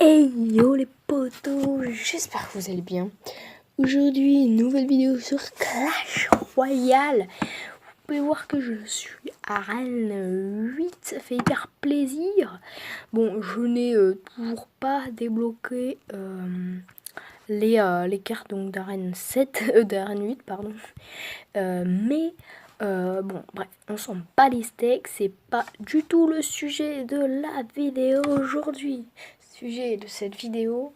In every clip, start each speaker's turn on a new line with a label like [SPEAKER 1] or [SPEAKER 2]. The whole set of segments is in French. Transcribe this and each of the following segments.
[SPEAKER 1] Hey yo les potos, j'espère que vous allez bien. Aujourd'hui, une nouvelle vidéo sur Clash Royale. Vous pouvez voir que je suis à Rennes 8, ça fait hyper plaisir. Bon, je n'ai toujours pas débloqué les cartes donc d'arène 7, d'arène 8, pardon. Bon, bref, on s'en bat les steaks, c'est pas du tout le sujet de la vidéo aujourd'hui. Le sujet de cette vidéo,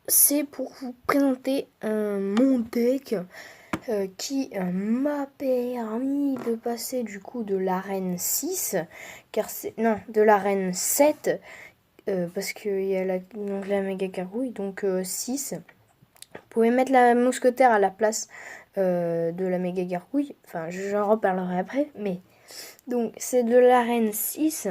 [SPEAKER 1] c'est pour vous présenter mon deck qui m'a permis de passer du coup de l'arène 6, de l'arène 7, parce qu'il y a la méga gargouille, donc 6. Vous pouvez mettre la mousquetaire à la place de la méga gargouille. Enfin, j'en reparlerai après. Mais donc, c'est de l'arène 6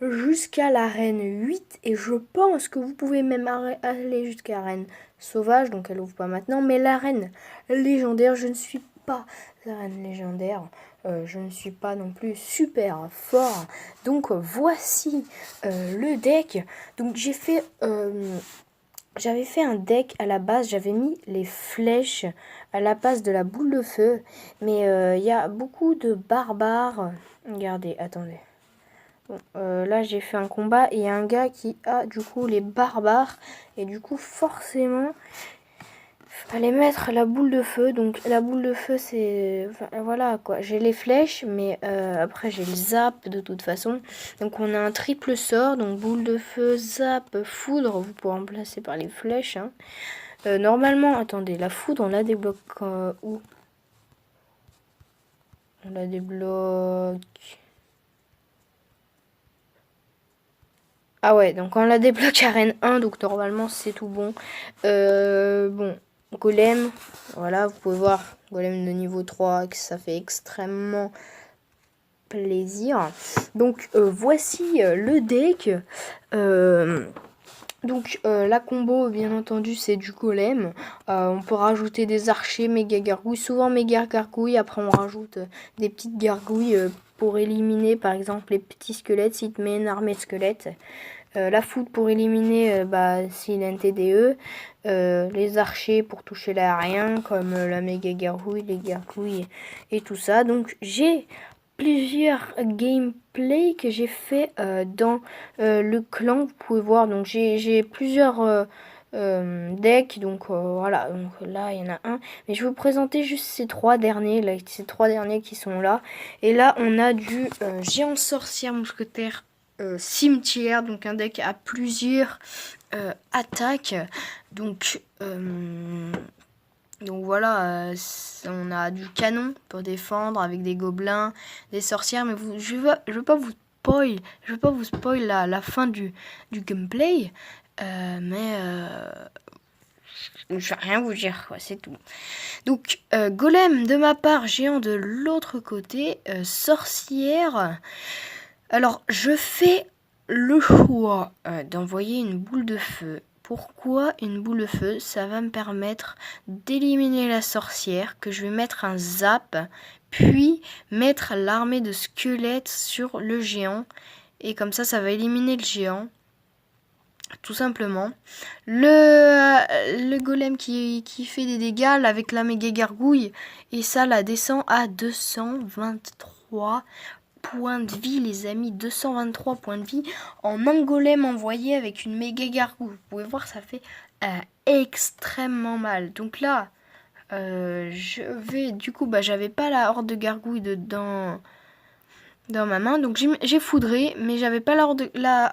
[SPEAKER 1] jusqu'à l'arène 8. Et je pense que vous pouvez même aller jusqu'à l'arène sauvage. Donc, elle ouvre pas maintenant. Mais l'arène légendaire, je ne suis pas l'arène légendaire. Je ne suis pas non plus super fort. Donc, voici le deck. Donc, j'avais fait un deck à la base, j'avais mis les flèches à la place de la boule de feu. Mais il y a beaucoup de barbares. Regardez, attendez. Bon, là j'ai fait un combat et il y a un gars qui a du coup les barbares. Et du coup forcément, fallait mettre la boule de feu. Donc la boule de feu c'est... Enfin, voilà quoi, j'ai les flèches mais après j'ai le zap de toute façon. Donc on a un triple sort, donc boule de feu, zap, foudre, vous pouvez remplacer par les flèches. Hein. Normalement, attendez, la foudre on la débloque où? On la débloque... Ah ouais, donc on la débloque arène 1, donc normalement c'est tout bon. Bon, golem, voilà, vous pouvez voir, golem de niveau 3, que ça fait extrêmement plaisir. Donc voici le deck. La combo, bien entendu, c'est du golem. On peut rajouter des archers, méga gargouilles, souvent méga gargouilles. Après, on rajoute des petites gargouilles pour éliminer, par exemple, les petits squelettes. S'il te met une armée de squelettes. La foudre pour éliminer s'il a un TDE. Les archers pour toucher l'aérien, comme la méga gargouille, les gargouilles et tout ça. Donc, j'ai plusieurs gameplays que j'ai fait dans le clan, vous pouvez voir. Donc j'ai plusieurs decks, donc voilà, donc là il y en a un, mais je vais vous présenter juste ces trois derniers là, ces trois derniers qui sont là. Et là on a du géant sorcière mousquetaire cimetière, donc un deck à plusieurs attaques. Donc voilà, on a du canon pour défendre avec des gobelins, des sorcières, mais je veux pas vous spoil la fin du gameplay, mais je vais rien vous dire, quoi, c'est tout. Donc golem de ma part, géant de l'autre côté, sorcière. Alors je fais le choix d'envoyer une boule de feu. Pourquoi une boule de feu? Ça va me permettre d'éliminer la sorcière, que je vais mettre un zap, puis mettre l'armée de squelettes sur le géant. Et comme ça va éliminer le géant. Tout simplement. Le golem qui fait des dégâts là, avec la méga gargouille. Et ça la descend à 223 points de vie, les amis, 223 points de vie en un golem envoyé avec une méga gargouille. Vous pouvez voir, ça fait extrêmement mal. Donc là, je vais, du coup, j'avais pas la horde de gargouille dans ma main, donc j'ai foudré, mais j'avais pas la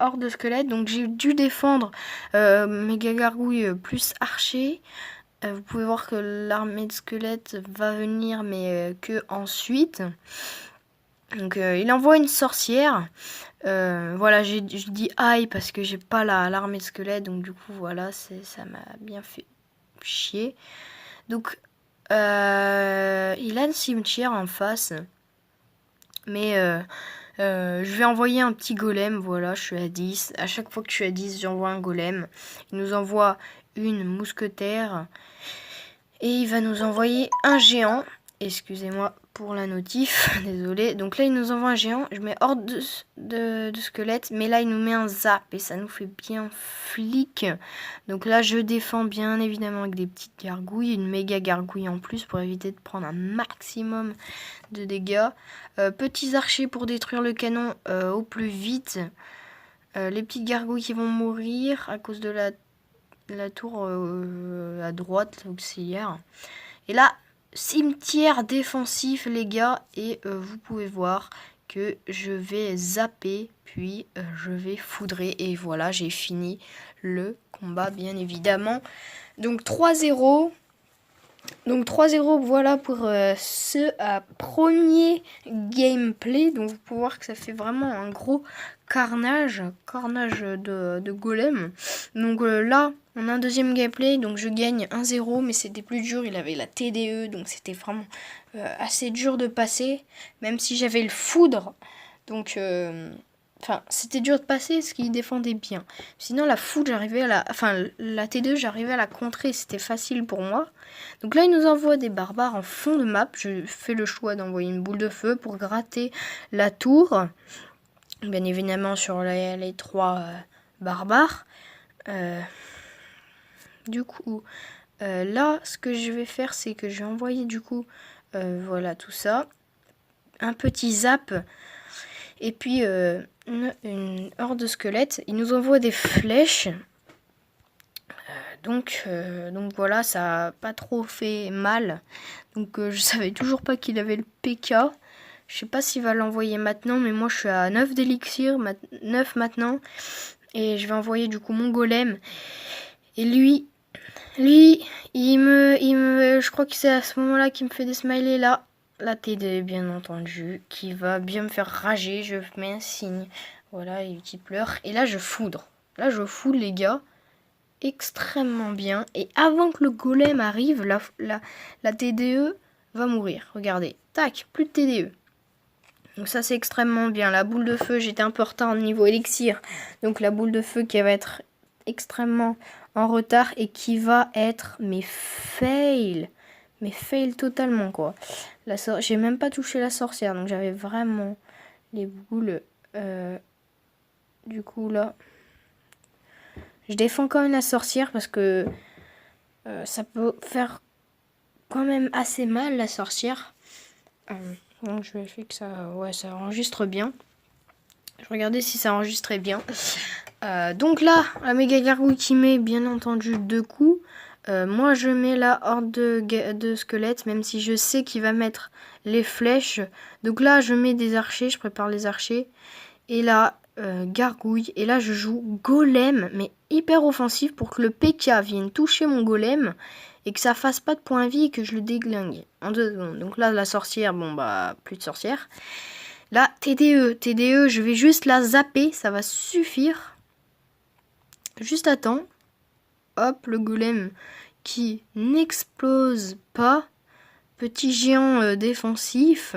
[SPEAKER 1] horde de squelette, donc j'ai dû défendre méga gargouille plus archer. Vous pouvez voir que l'armée de squelettes va venir, mais que ensuite. Donc il envoie une sorcière. Voilà, je dis aïe parce que j'ai pas l'armée de squelette, donc du coup voilà, ça m'a bien fait chier. Donc il a une cimetière en face, mais je vais envoyer un petit golem. Voilà, je suis à 10. À chaque fois que je suis à 10, j'envoie un golem. Il nous envoie une mousquetaire et il va nous envoyer un géant. Excusez-moi pour la notif, désolé. Donc là, il nous envoie un géant. Je mets horde de squelettes, mais là, il nous met un zap et ça nous fait bien flic. Donc là, je défends bien évidemment avec des petites gargouilles, une méga gargouille en plus pour éviter de prendre un maximum de dégâts. Petits archers pour détruire le canon au plus vite. Les petites gargouilles qui vont mourir à cause de la tour à droite, l'auxiliaire. Et là, cimetière défensif les gars, et vous pouvez voir que je vais zapper, puis je vais foudrer, et voilà, j'ai fini le combat bien évidemment. Donc 3-0. Donc 3-0, voilà pour ce premier gameplay. Donc vous pouvez voir que ça fait vraiment un gros carnage de golem. Donc là, on a un deuxième gameplay, donc je gagne 1-0, mais c'était plus dur, il avait la TDE, donc c'était vraiment assez dur de passer, même si j'avais le foudre. Donc... Enfin, c'était dur de passer parce qu'il défendait bien. Sinon, la foudre, j'arrivais à la... Enfin, la T2, j'arrivais à la contrer. C'était facile pour moi. Donc là, il nous envoie des barbares en fond de map. Je fais le choix d'envoyer une boule de feu pour gratter la tour. Bien évidemment, sur les 3 barbares. Du coup, là, ce que je vais faire, c'est que je vais envoyer, du coup, voilà, tout ça. Un petit zap. Et puis... une horde de squelettes. Il nous envoie des flèches. Donc voilà, ça a pas trop fait mal. Donc je savais toujours pas qu'il avait le PK. Je sais pas s'il va l'envoyer maintenant, mais moi je suis à 9 d'élixir, 9 maintenant. Et je vais envoyer du coup mon golem. Et lui, je crois que c'est à ce moment-là qu'il me fait des smileys là. La TD, bien entendu, qui va bien me faire rager. Je mets un signe. Voilà, qui pleure. Et là, je foudre. Là, je foudre, les gars. Extrêmement bien. Et avant que le golem arrive, la TDE va mourir. Regardez. Tac, plus de TDE. Donc ça, c'est extrêmement bien. La boule de feu, j'étais un peu en retard au niveau élixir. Donc la boule de feu qui va être extrêmement en retard et qui va être mes fails. Mais fail totalement quoi. J'ai même pas touché la sorcière, donc j'avais vraiment les boules. Du coup là, je défends quand même la sorcière parce que ça peut faire quand même assez mal la sorcière. Donc je vais faire que ça, ouais, ça enregistre bien. Je regardais si ça enregistrait bien. Donc là, la méga gargouille qui met bien entendu 2 coups. Moi je mets la horde de squelettes, même si je sais qu'il va mettre les flèches. Donc là je mets des archers, je prépare les archers. Et là, gargouille. Et là je joue golem, mais hyper offensif pour que le PK vienne toucher mon golem. Et que ça fasse pas de points vie et que je le déglingue en 2 secondes. Donc là la sorcière, bon bah plus de sorcière. Là TDE, je vais juste la zapper, ça va suffire. Juste à temps. Hop, le golem qui n'explose pas. Petit géant défensif.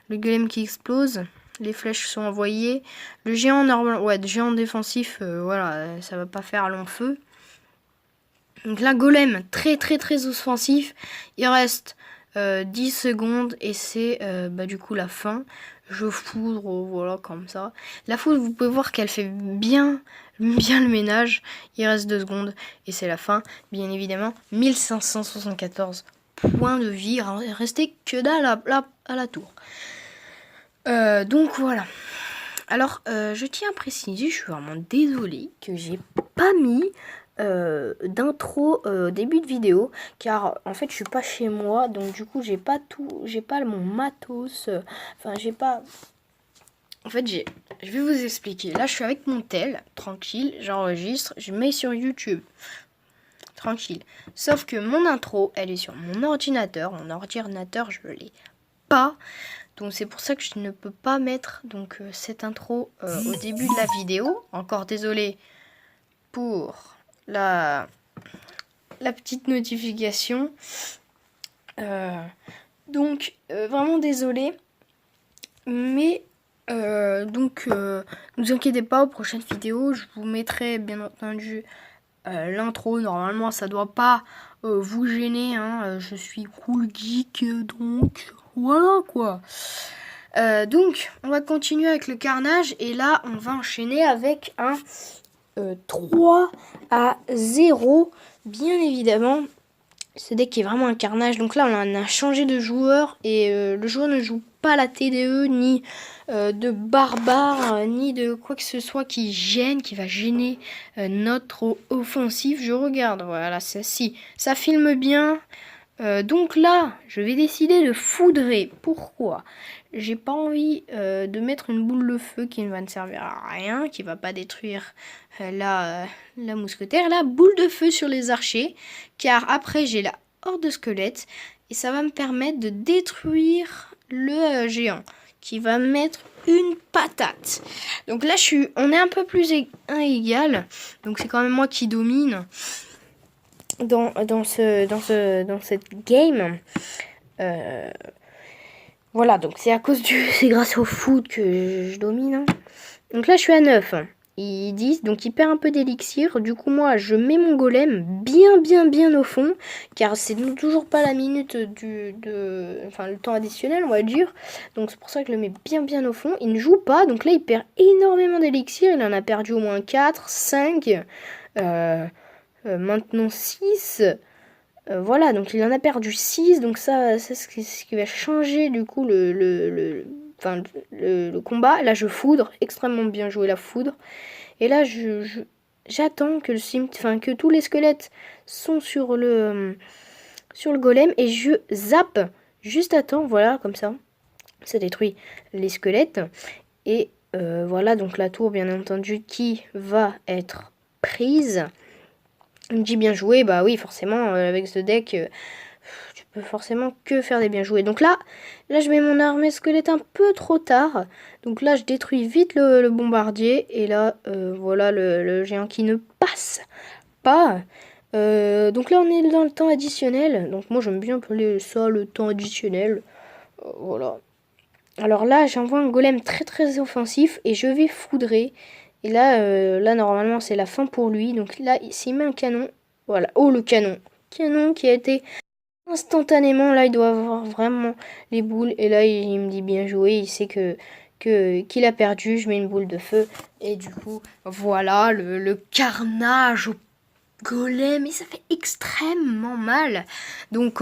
[SPEAKER 1] Le golem qui explose. Les flèches sont envoyées. Le géant normal, ouais, géant défensif, voilà, ça va pas faire long feu. Donc là, golem très très très offensif. Il reste 10 secondes et c'est du coup la fin. Je foudre, voilà, comme ça. La foudre, vous pouvez voir qu'elle fait bien le ménage. Il reste 2 secondes et c'est la fin. Bien évidemment, 1574 points de vie. Il restait que dalle à la tour. Donc voilà. Alors, je tiens à préciser, je suis vraiment désolée que j'ai pas mis d'intro début de vidéo, car en fait je suis pas chez moi, donc du coup j'ai pas mon matos, enfin j'ai pas, en fait je vais vous expliquer. Là je suis avec mon tel, tranquille, j'enregistre, je mets sur YouTube, tranquille, sauf que mon intro elle est sur mon ordinateur je l'ai pas, donc c'est pour ça que je ne peux pas mettre donc cette intro au début de la vidéo. Encore désolé pour la petite notification. Donc vraiment désolé, mais ne vous inquiétez pas, aux prochaines vidéos je vous mettrai bien entendu l'intro. Normalement ça doit pas vous gêner, hein. Je suis cool geek, donc voilà quoi. Donc, on va continuer avec le carnage. Et là, on va enchaîner avec un 3-0. Bien évidemment, ce deck est vraiment un carnage. Donc là, on a changé de joueur. Et le joueur ne joue pas la TDE, ni de barbare, ni de quoi que ce soit qui gêne, qui va gêner notre offensif. Je regarde, voilà, ça filme bien. Donc là, je vais décider de foudrer. Pourquoi? J'ai pas envie de mettre une boule de feu qui ne va ne servir à rien, qui va pas détruire la mousquetaire. La boule de feu sur les archers, car après j'ai la horde de squelettes et ça va me permettre de détruire le géant, qui va mettre une patate. Donc là, on est un peu plus égal, donc c'est quand même moi qui domine dans cette game. Voilà, donc c'est c'est grâce au foot que je domine. Hein. Donc là, je suis à 9. Ils disent, donc il perd un peu d'élixir. Du coup, moi, je mets mon golem bien au fond, car c'est toujours pas la minute enfin, le temps additionnel, on va dire. Donc c'est pour ça que je le mets bien au fond. Il ne joue pas, donc là, il perd énormément d'élixir. Il en a perdu au moins 4, 5, maintenant 6. Voilà, donc il en a perdu 6, donc ça c'est ce qui va changer du coup le combat. Là je foudre, extrêmement bien joué la foudre. Et là j'attends que que tous les squelettes sont sur le golem et je zappe juste à temps, voilà, comme ça. Ça détruit les squelettes. Et voilà, donc la tour bien entendu qui va être prise. Il me dit bien joué, bah oui, forcément, avec ce deck, tu peux forcément que faire des bien joués. Donc là, je mets mon armée squelette un peu trop tard. Donc là, je détruis vite le bombardier. Et là, voilà le géant qui ne passe pas. Donc là, on est dans le temps additionnel. Donc moi, j'aime bien appeler ça le temps additionnel. Voilà. Alors là, j'envoie un golem très offensif et je vais foudrer. Et là, normalement, c'est la fin pour lui. Donc là, s'il met un canon, voilà. Oh, le canon. Canon qui a été instantanément. Là, il doit avoir vraiment les boules. Et là, il me dit bien joué. Il sait qu'il a perdu. Je mets une boule de feu. Et du coup, voilà, le carnage au golem. Et ça fait extrêmement mal. Donc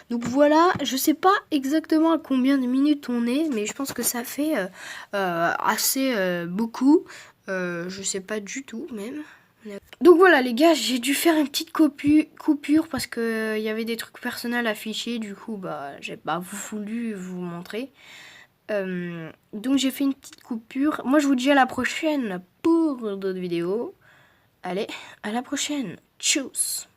[SPEAKER 1] voilà, je sais pas exactement à combien de minutes on est. Mais je pense que ça fait assez beaucoup. Je sais pas du tout même. Donc voilà les gars, j'ai dû faire une petite coupure parce que y avait des trucs personnels affichés. Du coup, bah j'ai pas voulu vous montrer. Donc j'ai fait une petite coupure. Moi je vous dis à la prochaine pour d'autres vidéos. Allez, à la prochaine. Tchuss.